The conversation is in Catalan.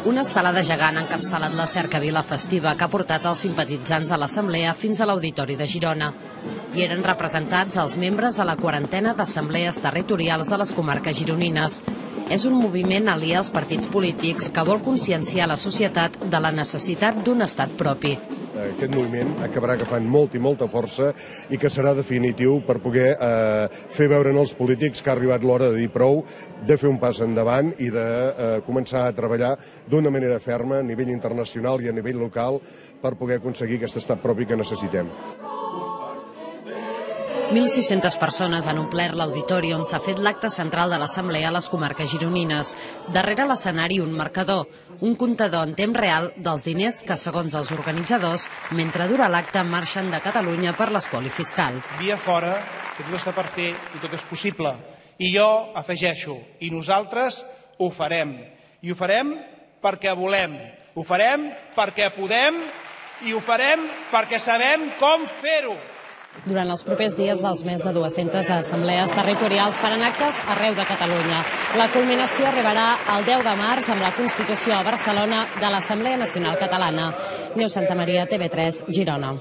Una estelada gegant ha encapçalat la cercavila festiva que ha portat els simpatitzants a l'Assemblea fins a l'Auditori de Girona. Hi eren representats els membres de la quarantena d'assemblees territorials de les comarques gironines. És un moviment aliè als partits polítics que vol conscienciar la societat de la necessitat d'un estat propi. Aquest moviment acabarà agafant molta i molta força i que serà definitiu per poder fer veure als polítics que ha arribat l'hora de dir prou, de fer un pas endavant i de començar a treballar d'una manera ferma a nivell internacional i a nivell local per poder aconseguir aquest estat propi que necessitem. 1.600 persones han omplert l'auditori on s'ha fet l'acte central de l'Assemblea a les comarques gironines. Darrere l'escenari un marcador, un comptador en temps real dels diners que, segons els organitzadors, mentre dura l'acte, marxen de Catalunya per l'espoli fiscal. Via fora, que tot està per fer i tot és possible. I jo afegeixo, i nosaltres ho farem. I ho farem perquè volem. Ho farem perquè podem i ho farem perquè sabem com fer-ho. Durant els propers dies, les més de 200 assemblees territorials faran actes arreu de Catalunya. La culminació arribarà el 10 de març amb la Constitució a Barcelona de l'Assemblea Nacional Catalana. Neus Santamaria, TV3, Girona.